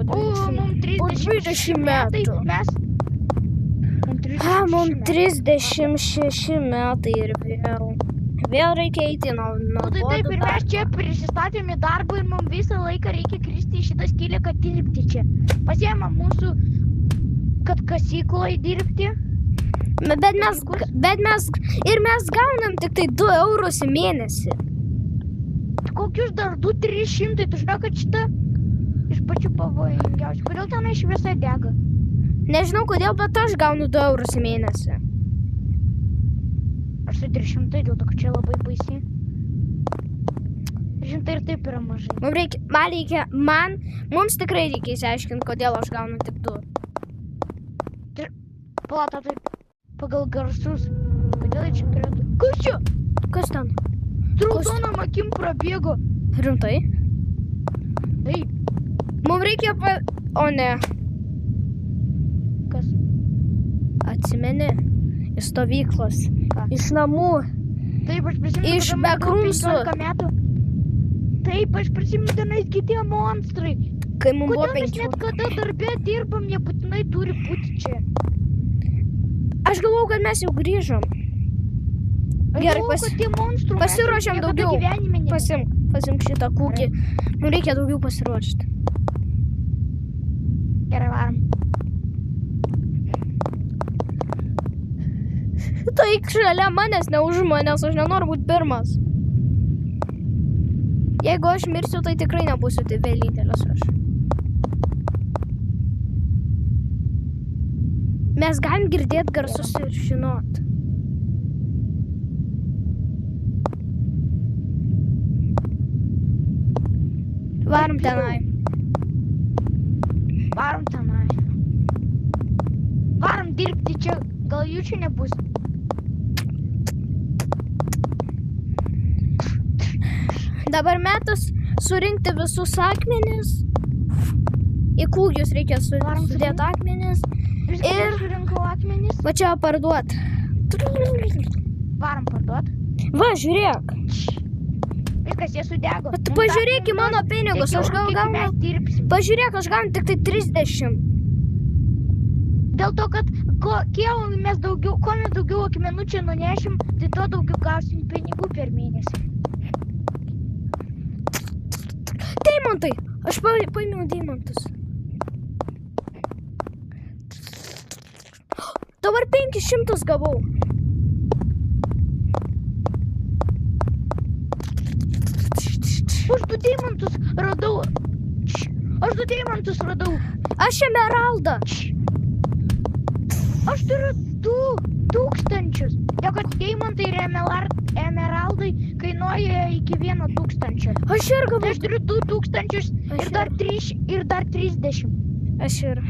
po 20 metų. Mums 36 metai ir vėl reikia eiti nuo Taip, ir mes čia prisistatėm į darbą ir mums visą laiką reikia kristi į šitą skylę, kad dirbti čia. Pasiėmam mūsų, kad kasykloje dirbti. Bet mes gaunam tik tai 2 eurus į mėnesį. Kokius dar 2-300, tu žinau, kad šitą iš pačių pavojingiausių. Kodėl tenai šviesa dega? Nežinau kodėl, bet aš gaunu 2 eurus į mėnesį. Aš tai 300, dėl to, kad čia labai baisiai. 300 ir taip yra mažai. Mums tikrai reikia išsiaiškinti, kodėl aš gaunu tik 2. Plata, tai pagal garsus. Kodėl čia turėtų? Kas čia? Kas ten? Raudonom akim prabėgo. Rimtai? Taip. Mums reikia O ne. Kas? Atsimeni? Iš stovyklos. Iš namų. Taip, aš prisimenu, iš Bekrumsų. Taip, aš prisimenu, tenais kiti monstrai. Kai mums buvo 15. Kodėl mes net kada darbė dirbam, jie būtinai turi būti čia. Aš galvojau, kad mes jau grįžom. Gerai, pasiruošiam daugiau. Pasimk šitą kūkį. Mums reikia daugiau pasiruošti. Gerai, varom. Tai šalia manęs neužima, nes aš nenoriu būti pirmas. Jeigu aš mirsiu, tai tikrai nebūsiu tai vienintelis aš. Mes galim girdėti garsus ir žinot. Varom tenai. Varom dirbti čia. Gal jų čia nebus? Dabar metas surinkti visus akmenis. Į kūgius reikia sudėti akmenis. Ir surinkau akmenis. Va čia parduot. Varom parduot. Va, žiūrėk. Viskas, jie sudego. Pažiūrėk į mano pinigus. Aš gaunu. Pažiūrėk, aš gaunu tik tai 30. Dėl to, kad kuo mes daugiau akmenų čia nunešim, tai to daugiau gausim pinigų per mėnesį. Deimantai! Aš paėmiau deimantus. Dabar 500 gavau. Aš 2 deimantus radau. Aš emeraldą. Aš turiu 2000. Dėl kad deimantai ir emeraldai kainuoja iki 1000. Aš ir gavau. Tai aš turiu 2000 ir dar 30. Aš ir.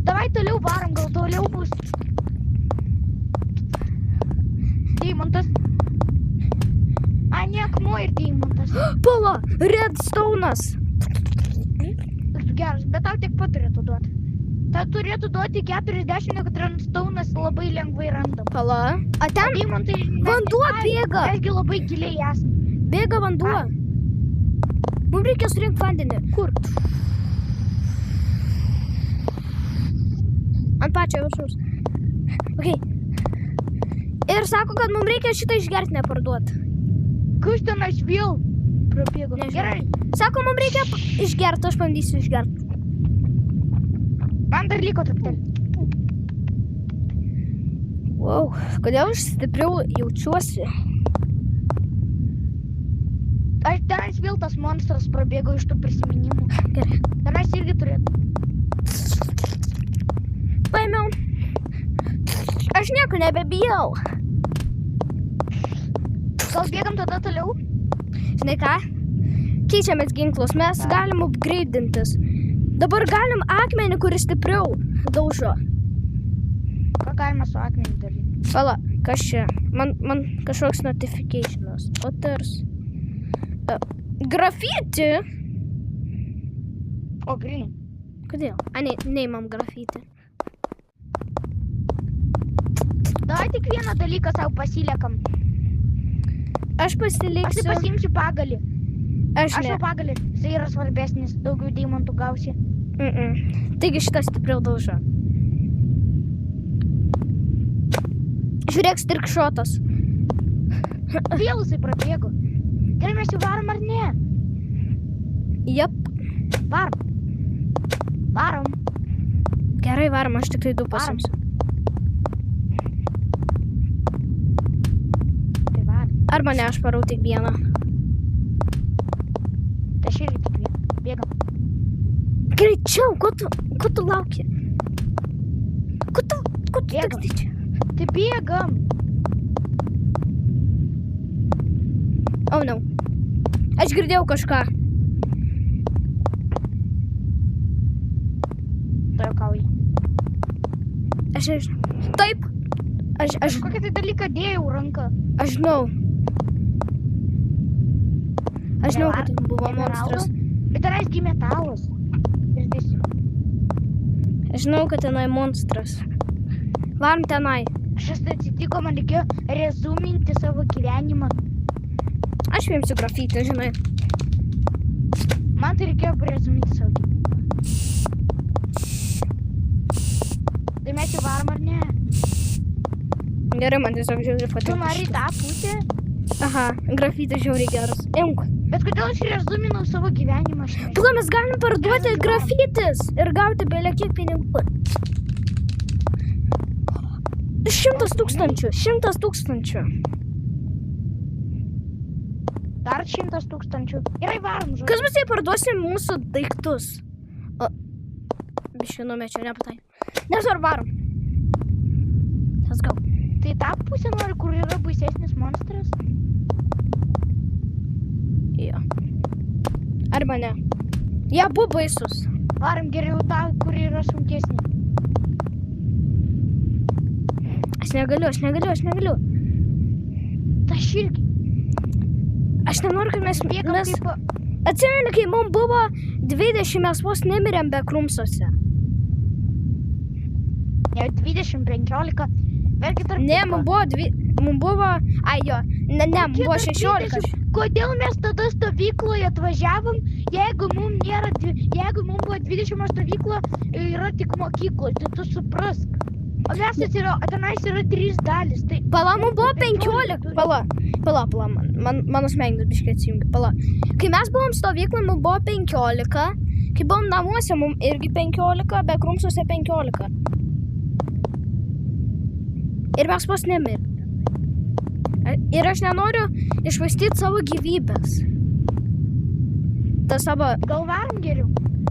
Davai toliau varom, gal toliau bus. Deimantas. Ne, akmuo ir deimantas. Pala, redstone'as. Geras, bet tau tiek pat turėtų duoti. Tau turėtų duoti 40, kad redstone'as labai lengvai randam. Pala. A ten deimantai, vanduo bėga. Mesgi labai giliai esam. Bėga vanduo. Mums reikia surinkti vandenį. Kur? Ant pačio viršaus. Ok. Ir sako, kad mums reikia šitą išgerti, neparduoti. Kas tenais vėl prabėgo? Gerai. Sako, mums reikia išgerti, aš bandysiu išgerti. Man dar liko truputėlį. Wow, kodėl aš stipriau jaučiuosi? Aš tenais vėl tas monstras prabėgo iš tų prisiminimų. Gerai. Tenais irgi turėtų. Paėmiau. Aš nieko nebebijau. Gal bėgam tada toliau? Žinai ką? Keičiamės ginklus, mes galim upgrade'intis. Dabar galim akmenį, kuris stipriau daužo. Ką galima su akmenį daryti? Pala, kas čia? Man kažkoks notificationas. Otters. Grafiti? O, green. Kodėl? Neimam grafiti. Davai tik vieną dalyką savo pasiliekam. Aš pasiliksiu. Aš pasiimsiu pagalį. Aš jau pagalį. Jis yra svarbesnis. Daugiau deimantų gausi. Taigi šitas stipriau daužo. Žiūrėk, strikšotas. Vėl jisai prabėgo. Gerai, mes jau varom ar ne? Jep. Varom. Varom. Gerai, varom, aš tik tai 2 pasimsiu. Tai varom. Arba ne, aš parau tik vieną. Tai aš irgi tik vieną. Bėgam. Greičiau, ko tu lauki? Ko tu Bėgam. teksti čia? Tai bėgam. Oh, no. Aš girdėjau kažką. Tu juokauji. Aš nežinau. Taip. Aš Kokį tai dalyką dėjau ranką? žinau. Aš žinau, kad Nevar- buvo mineralų? monstras. Bet tenais gi metalas. Išdėsiu. Aš žinau, kad tenai monstras. Varom tenai. Šis atsitiko, man reikėjo rezuminti savo gyvenimą. Aš paimsiu grafitį, žinai. Man tai reikėjo rezuminti savo gyvenimą. Tai mes jau varom ar ne? Gerai, man tiesiog žiauriai Tu patinka. nori į tą pusę? Aha, grafitis žiauriai geras. Imk. Bet kodėl aš rezuminau savo gyvenimą? Aš nežinau. Pila, mes galim parduoti grafitis ir gauti belia kiek pinigų. 100 tūkstančių. 100 tūkstančių. Dar 100 tūkstančių. Gerai, varom, žodžiu. Kas bus, jei parduosim mūsų daiktus? O, biškai numečiau, nepatai. Nesvarbu, varom. Let's go. Tai tą pusę nori, kur yra baisesnis monstras? Jo. Arba ne. Jie abu baisus. Varom geriau tą, kur yra sunkesnė. Aš negaliu. Ta aš irgi. Aš nenoriu, kad mes... Bėgam mes... kaip... Atsimeni, kai mums buvo 20, mes vos nemirėm be krumsuose. Ne, 20, 15. Vėlgi tarp... Ne, mums buvo... Ai jo, ne, mums buvo 16. Kodėl mes tada stovykloje atvažiavom, jeigu mums nėra... Jeigu mums buvo 20 stovykla, yra tik mokyklos, tai tu suprask. O mes tenais yra 3 dalis, tai... Pala, mums buvo 15. Pala, mano smegenis biškai atsijungia. Pala. Kai mes buvom stovyklai, mums buvo 15. Kai buvom namuose, mums irgi 15, be krumsuose 15. Ir mes pas nemirėm. Ir aš nenoriu išvaistyti savo gyvybės. Ta savo... Gal varom geriau?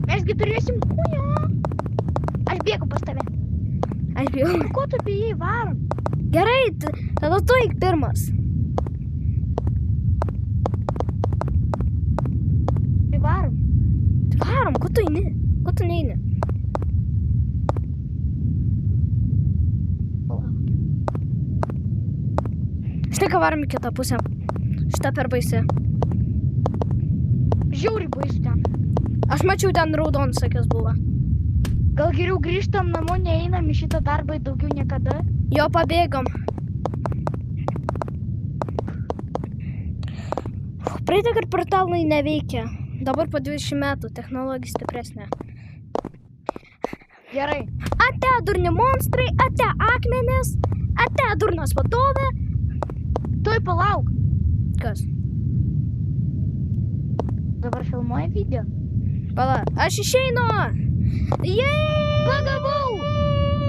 Mesgi turėsim kūją. Aš bėgu pas tave. Aš bijau. Ko tu bijai, varom? Gerai, tada tu eik pirmas. Tai varom. Varom, ko tu eini? Ko tu neini? Štai ką varom į kitą pusę. Šitą per baisi. Žiauriai baisu ten. Aš mačiau ten raudonas akis buvo. Gal geriau grįžtam namo, neeinam į šitą darbą daugiau niekada? Jo, pabėgom. Praeitą kartą portalai neveikia. Dabar po 20 metų technologija stipresnė. Gerai. Ate durni monstrai, ate akmenės, ate durnas vadovė. Tuoj palauk. Kas? Dabar filmuoji video. Pala, aš išeinu. Jei!